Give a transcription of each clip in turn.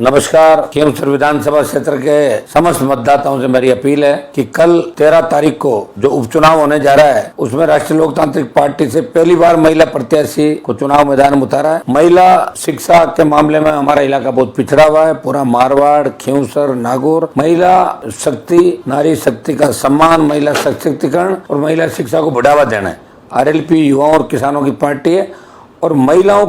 नमस्कार। खींवसर विधानसभा क्षेत्र के समस्त मतदाताओं से मेरी अपील है कि कल 13 तारीख को जो उपचुनाव होने जा रहा है उसमें राष्ट्रीय लोकतांत्रिक पार्टी से पहली बार महिला प्रत्याशी को चुनाव मैदान में उतारा है। महिला शिक्षा के मामले में हमारा इलाका बहुत पिछड़ा हुआ है। पूरा मारवाड़, खींवसर, नागौर महिला शक्ति, नारी शक्ति का सम्मान, महिला सशक्तिकरण और महिला शिक्षा को बढ़ावा देना है। आरएलपी युवाओं और किसानों की पार्टी है और महिलाओं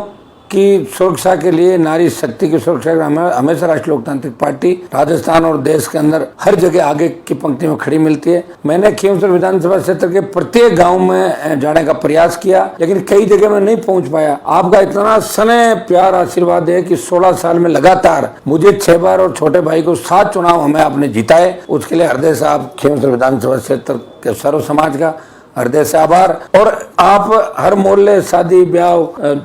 की सुरक्षा के लिए, नारी शक्ति की सुरक्षा के लिए हमेशा राष्ट्रीय लोकतांत्रिक पार्टी राजस्थान और देश के अंदर हर जगह आगे की पंक्ति में खड़ी मिलती है। मैंने खींवसर विधानसभा क्षेत्र के प्रत्येक गांव में जाने का प्रयास किया, लेकिन कई जगह में नहीं पहुंच पाया। आपका इतना स्नेह, प्यार, आशीर्वाद है कि 16 साल में लगातार मुझे 6 बार और छोटे भाई को 7 चुनाव हमें आपने जिताए। उसके लिए हृदय से आप खींवसर विधानसभा क्षेत्र के सर्व समाज का हृदय से आभार। और आप हर मोहल्ले, शादी ब्याह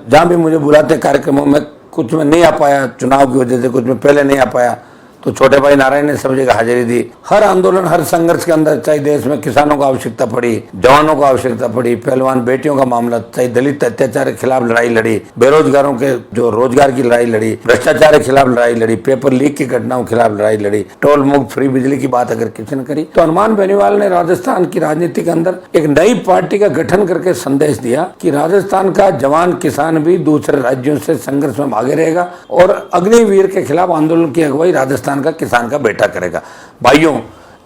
जहाँ भी मुझे बुलाते कार्यक्रमों में, कुछ में नहीं आ पाया चुनाव की वजह से, कुछ में पहले नहीं आ पाया, तो छोटे भाई नारायण ने सब जगह हाजिरी दी। हर आंदोलन, हर संघर्ष के अंदर, चाहे देश में किसानों को आवश्यकता पड़ी, जवानों को आवश्यकता पड़ी, पहलवान बेटियों का मामला, चाहे दलित अत्याचार के खिलाफ लड़ाई लड़ी, बेरोजगारों के जो रोजगार की लड़ाई लड़ी, भ्रष्टाचार के खिलाफ लड़ाई लड़ी, पेपर लीक की घटनाओं के खिलाफ लड़ाई लड़ी, टोल मुक्त फ्री बिजली की बात अगर किसी ने करी, तो हनुमान बेनीवाल ने राजस्थान की राजनीति के अंदर एक नई पार्टी का गठन करके संदेश दिया कि राजस्थान का जवान किसान भी दूसरे राज्यों से संघर्ष में भागे रहेगा और अग्निवीर के खिलाफ आंदोलन की अगुवाई राजस्थान का किसान का बेटा करेगा। भाइयों,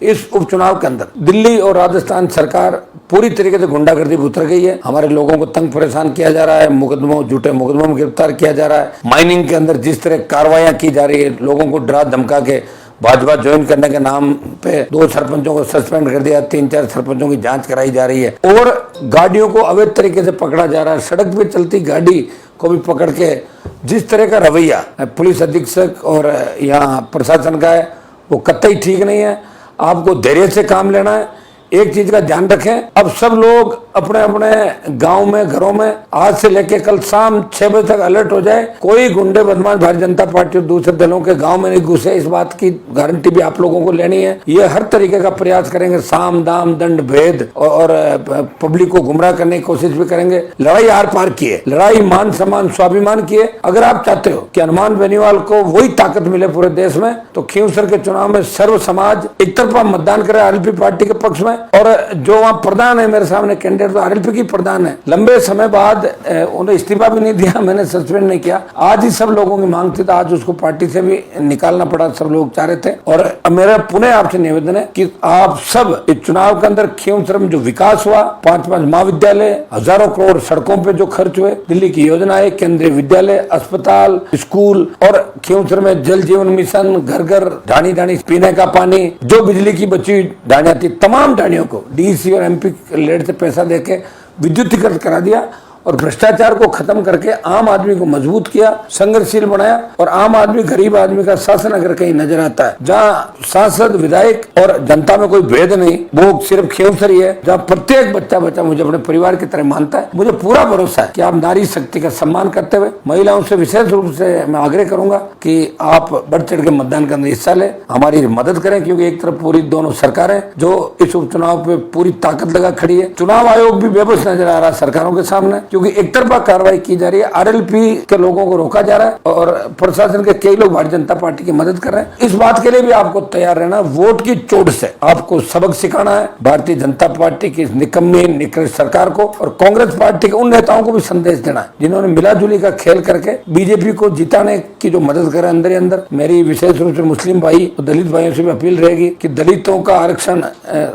इस उपचुनाव के अंदर दिल्ली और राजस्थान सरकार पूरी तरीके से गुंडागर्दी में उतर गई है। हमारे लोगों को तंग परेशान किया जा रहा है, मुकदमों, झूठे मुकदमों में गिरफ्तार किया जा रहा है। माइनिंग के अंदर जिस तरह कार्रवाइयां की जा रही है, लोगों को डरा धमका के भाजपा ज्वाइन करने के नाम पे 2 सरपंचों को सस्पेंड कर दिया, 3-4 सरपंचों की जांच कराई जा रही है और गाड़ियों को अवैध तरीके से पकड़ा जा रहा है। सड़क पे चलती गाड़ी को भी पकड़ के जिस तरह का रवैया पुलिस अधीक्षक और यहाँ प्रशासन का है, वो कतई ठीक नहीं है। आपको धैर्य से काम लेना है। एक चीज का ध्यान रखें, अब सब लोग अपने अपने गांव में, घरों में आज से लेके कल शाम 6 बजे तक अलर्ट हो जाए। कोई गुंडे बदमाश भारतीय जनता पार्टी और दूसरे दलों के गांव में नहीं घुसे, इस बात की गारंटी भी आप लोगों को लेनी है। ये हर तरीके का प्रयास करेंगे, साम दाम दंड भेद और पब्लिक को गुमराह करने की कोशिश भी करेंगे। लड़ाई आर पार की है, लड़ाई मान सम्मान स्वाभिमान की है। अगर आप चाहते हो कि हनुमान बेनीवाल को वही ताकत मिले पूरे देश में, तो खींवसर के चुनाव में सर्व समाज एक तरफा मतदान करे आरएलपी पार्टी के पक्ष में। और जो वहाँ प्रधान है मेरे सामने कैंडिडेट, तो आरएलपी की प्रधान है, लंबे समय बाद उन्हें इस्तीफा भी नहीं दिया, मैंने सस्पेंड नहीं किया। आज ही सब लोगों की मांग थी, तो आज उसको पार्टी से भी निकालना पड़ा, सब लोग चाह रहे थे। और मेरा पुनः आपसे निवेदन है कि आप सब इस चुनाव के अंदर खींवसर में जो विकास हुआ, 5-5 महाविद्यालय, हजारों करोड़ सड़कों पे जो खर्च हुए, दिल्ली की योजनाएं, केंद्रीय विद्यालय, अस्पताल, स्कूल और खींवसर में जल जीवन मिशन, घर घर ढाणी ढाणी पीने का पानी, जो बिजली की बची ढाणियां थी, तमाम ढाणियों को डीसी और एमपी लेड से पैसा देके विद्युतीकृत करा दिया और भ्रष्टाचार को खत्म करके आम आदमी को मजबूत किया, संघर्षशील बनाया। और आम आदमी, गरीब आदमी का शासन अगर कहीं नजर आता है, जहाँ सांसद, विधायक और जनता में कोई भेद नहीं, वो सिर्फ खींवसर ही है, जहाँ प्रत्येक बच्चा मुझे अपने परिवार की तरह मानता है। मुझे पूरा भरोसा है कि आप नारी शक्ति का सम्मान करते हुए महिलाओं से विशेष रूप से मैं आग्रह करूंगा कि आप बढ़ चढ़ के मतदान के अंदर हिस्सा ले, हमारी मदद करें, क्योंकि एक तरफ पूरी दोनों सरकारें जो इस उपचुनाव पे पूरी ताकत लगा खड़ी है। चुनाव आयोग भी बेबस नजर आ रहा है सरकारों के सामने, क्योंकि एक तरफा कार्रवाई की जा रही है, आरएलपी के लोगों को रोका जा रहा है और प्रशासन के कई लोग भारतीय जनता पार्टी की मदद कर रहे हैं। इस बात के लिए भी आपको तैयार रहना, वोट की चोट से आपको सबक सिखाना है भारतीय जनता पार्टी की निकम्मी निकृष्ट सरकार को, और कांग्रेस पार्टी के उन नेताओं को भी संदेश देना है जिन्होंने मिलाजुली का खेल करके बीजेपी को जिताने की जो मदद करे अंदर ही अंदर। मेरी विशेष रूप से मुस्लिम भाई और दलित भाइयों से भी अपील रहेगी कि दलितों का आरक्षण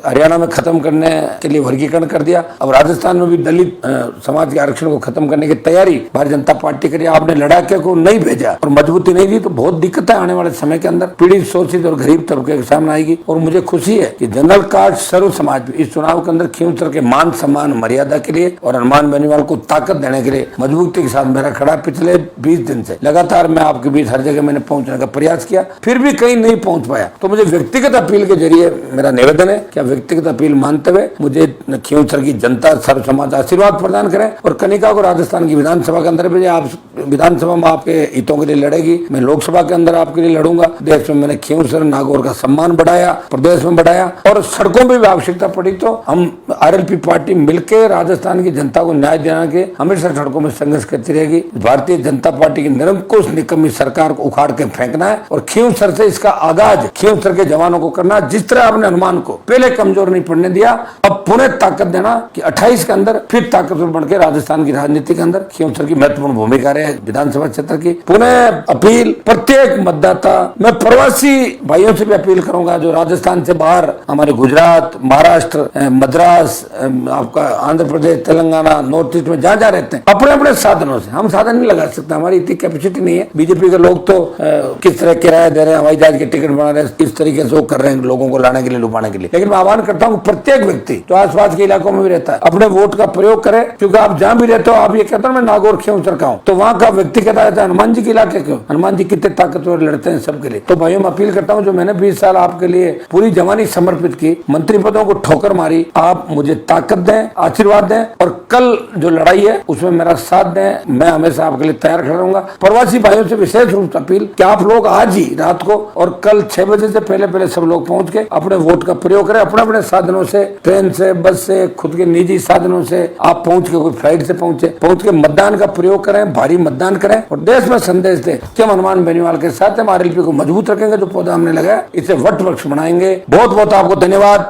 हरियाणा में खत्म करने के लिए वर्गीकरण कर दिया, अब राजस्थान में भी दलित समाज के आरक्षण को खत्म करने की तैयारी भारतीय जनता पार्टी करी। आपने लड़ाके को नहीं भेजा और मजबूती नहीं दी, तो बहुत दिक्कतें आने वाले समय के अंदर पीड़ित, शोषित और गरीब तबके के सामने आएगी। और मुझे खुशी है कि जनरल कार्ड सर्व समाज इस चुनाव के अंदर खींवसर के मान सम्मान मर्यादा के लिए और हनुमान बेनीवाल को ताकत देने के लिए मजबूती के साथ मेरा खड़ा। पिछले 20 दिन से लगातार मैं आपके बीच हर जगह मैंने पहुंचने का प्रयास किया, फिर भी कहीं नहीं पहुंच पाया। तो मुझे व्यक्तिगत अपील के जरिए मेरा निवेदन है कि व्यक्तिगत अपील मानते हुए मुझे खींवसर की जनता, सर्व समाज आशीर्वाद प्रदान करें और कनिका को राजस्थान की विधानसभा के अंदर भेजे। आप विधानसभा में आपके हितों के लिए लड़ेगी, मैं लोकसभा के अंदर आपके लिए लड़ूंगा। देश में मैंने खींवसर नागौर का सम्मान बढ़ाया, प्रदेश में बढ़ाया, और सड़कों में भी आवश्यकता पड़ी तो हम आरएलपी पार्टी मिलकर राजस्थान की जनता को न्याय दिलाने के हमेशा सड़कों में संघर्ष करती रहेगी। भारतीय जनता पार्टी की निरंकुश निकम्मी सरकार को उखाड़ के फेंकना है और खींवसर से इसका आगाज खींवसर के जवानों को करना। जिस तरह आपने हनुमान को पहले कमजोर नहीं पड़ने दिया, अब पुनः ताकत देना कि 28 के अंदर फिर ताकतवर बनकर राजस्थान की राजनीति के अंदर खींवसर की महत्वपूर्ण भूमिका रहे विधानसभा क्षेत्र की। पुनः अपील प्रत्येक मतदाता, मैं प्रवासी भाइयों से भी अपील करूंगा जो राजस्थान से बाहर हमारे गुजरात, महाराष्ट्र, मद्रास, आपका आंध्र प्रदेश, तेलंगाना, नॉर्थ ईस्ट में जहाँ रहते हैं, अपने अपने साधनों से, हम साधन नहीं लगा सकते, हमारी इतनी कैपेसिटी नहीं है। बीजेपी के लोग तो किस तरह किराया दे रहे हैं, हवाई जहाज के टिकट बना रहे हैं, इस तरीके से वो कर रहे हैं लोगों को लाने के लिए, लुभाने के लिए। लेकिन मैं आह्वान करता हूँ प्रत्येक व्यक्ति जो आसपास के इलाकों में भी रहता है अपने वोट का प्रयोग करे, क्योंकि आप जहाँ भी रहते हो, आप ये कहते हो मैं नागौर खींवसर का हूँ, तो वहाँ का व्यक्ति कहता है हनुमान जी के इलाके क्यों, हनुमान जी कितने ताकतवर लड़ते हैं सबके लिए। तो भाइयों मैं अपील करता हूँ, जो मैंने 20 साल आपके लिए पूरी जवानी समर्पित की, मंत्री पदों को ठोकर मारी, आप मुझे ताकत दें, आशीर्वाद दें, और कल जो लड़ाई है उसमें मेरा साथ दें। मैं हमेशा आपके लिए तैयार खड़ा रहूंगा। प्रवासी भाइयों से विशेष रूप से अपील कि आप लोग आज ही रात को और कल 6 बजे से पहले सब लोग पहुंच के अपने वोट का प्रयोग करें। अपने अपने साधनों से, ट्रेन से, बस से, खुद के निजी साधनों से आप पहुंच के, कोई फ्लाइट से पहुंच के मतदान का प्रयोग करें, भारी मतदान करें और देश में संदेश दें कि हम हनुमान बेनीवाल के साथ हम आरएलपी को मजबूत रखेंगे। जो पौधा हमने लगाया इसे वट वृक्ष बनाएंगे। बहुत बहुत आपको धन्यवाद।